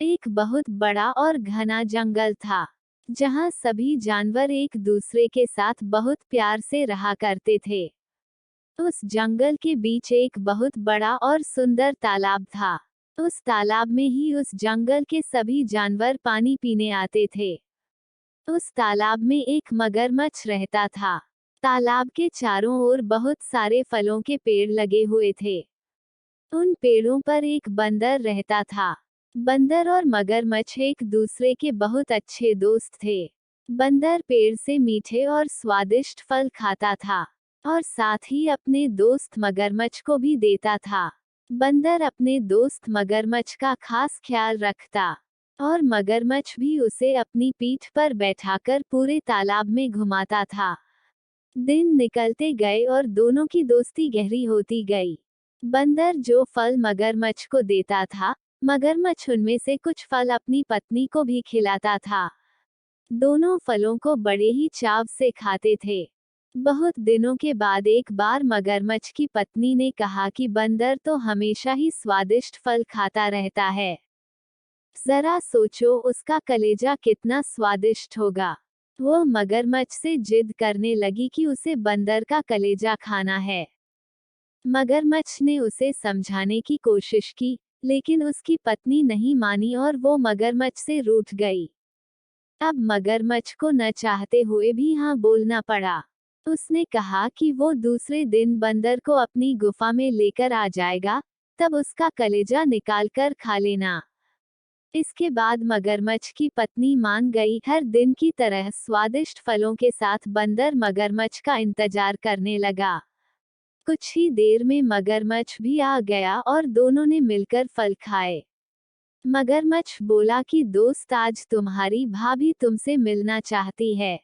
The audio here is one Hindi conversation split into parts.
एक बहुत बड़ा और घना जंगल था, जहाँ सभी जानवर एक दूसरे के साथ बहुत प्यार से रहा करते थे। उस जंगल के बीच एक बहुत बड़ा और सुंदर तालाब था। उस तालाब में ही उस जंगल के सभी जानवर पानी पीने आते थे। उस तालाब में एक मगरमच्छ रहता था। तालाब के चारों ओर बहुत सारे फलों के पेड़ लगे हुए थे। उन पेड़ों पर एक बंदर रहता था। बंदर और मगरमच्छ एक दूसरे के बहुत अच्छे दोस्त थे। बंदर पेड़ से मीठे और स्वादिष्ट फल खाता था और साथ ही अपने दोस्त मगरमच्छ को भी देता था। बंदर अपने दोस्त मगरमच्छ का खास ख्याल रखता और मगरमच्छ भी उसे अपनी पीठ पर बैठाकर पूरे तालाब में घुमाता था। दिन निकलते गए और दोनों की दोस्ती गहरी होती गई। बंदर जो फल मगरमच्छ को देता था, मगरमच्छ उनमें से कुछ फल अपनी पत्नी को भी खिलाता था। दोनों फलों को बड़े ही चाव से खाते थे। बहुत दिनों के बाद एक बार मगरमच्छ की पत्नी ने कहा कि बंदर तो हमेशा ही स्वादिष्ट फल खाता रहता है। जरा सोचो उसका कलेजा कितना स्वादिष्ट होगा। वो मगरमच्छ से जिद करने लगी कि उसे बंदर का कलेजा खाना है। मगरमच्छ ने उसे समझाने की कोशिश की, लेकिन उसकी पत्नी नहीं मानी और वो मगरमच्छ से रूठ गई। अब मगरमच्छ को न चाहते हुए भी हाँ बोलना पड़ा। उसने कहा कि वो दूसरे दिन बंदर को अपनी गुफा में लेकर आ जाएगा, तब उसका कलेजा निकाल कर खा लेना। इसके बाद मगरमच्छ की पत्नी मान गई। हर दिन की तरह स्वादिष्ट फलों के साथ बंदर मगरमच्छ का इंतजार करने लगा। कुछ ही देर में मगरमच्छ भी आ गया और दोनों ने मिलकर फल खाए। मगरमच्छ बोला कि दोस्त, आज तुम्हारी भाभी तुमसे मिलना चाहती है।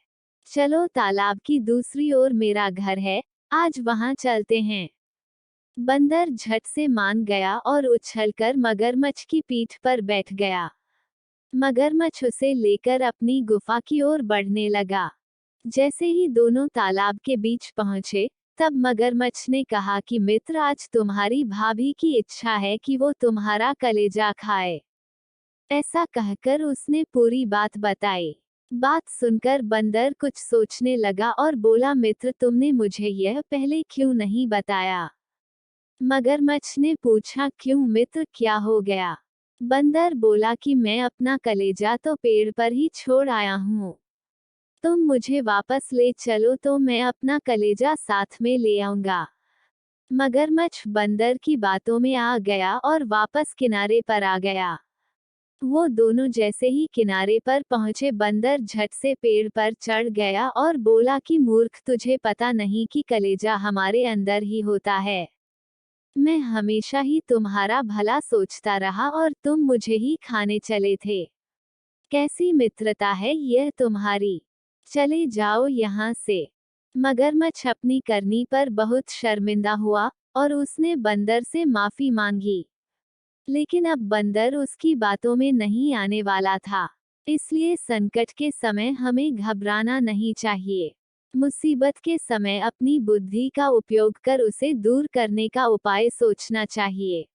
चलो, तालाब की दूसरी ओर मेरा घर है, आज वहां चलते हैं। बंदर झट से मान गया और उछलकर मगरमच्छ की पीठ पर बैठ गया। मगरमच्छ उसे लेकर अपनी गुफा की ओर बढ़ने लगा। जैसे ही दोनों तालाब के बीच पहुंचे, तब मगरमच्छ ने कहा कि मित्र, आज तुम्हारी भाभी की इच्छा है कि वो तुम्हारा कलेजा खाए। ऐसा कहकर उसने पूरी बात बताई। बात सुनकर बंदर कुछ सोचने लगा और बोला, मित्र, तुमने मुझे यह पहले क्यों नहीं बताया? मगरमच्छ ने पूछा, क्यों मित्र, क्या हो गया? बंदर बोला कि मैं अपना कलेजा तो पेड़ पर ही छोड़ आया हूँ। तुम मुझे वापस ले चलो तो मैं अपना कलेजा साथ में ले आऊंगा। मगरमच्छ बंदर की बातों में आ गया और वापस किनारे पर आ गया। वो दोनों जैसे ही किनारे पर पहुंचे, बंदर झट से पेड़ पर चढ़ गया और बोला कि मूर्ख, तुझे पता नहीं कि कलेजा हमारे अंदर ही होता है। मैं हमेशा ही तुम्हारा भला सोचता रहा और तुम मुझे ही खाने चले थे। कैसी मित्रता है यह तुम्हारी? चले जाओ यहाँ से। मगरमच्छ अपनी करनी पर बहुत शर्मिंदा हुआ और उसने बंदर से माफी मांगी। लेकिन अब बंदर उसकी बातों में नहीं आने वाला था। इसलिए संकट के समय हमें घबराना नहीं चाहिए। मुसीबत के समय अपनी बुद्धि का उपयोग कर उसे दूर करने का उपाय सोचना चाहिए।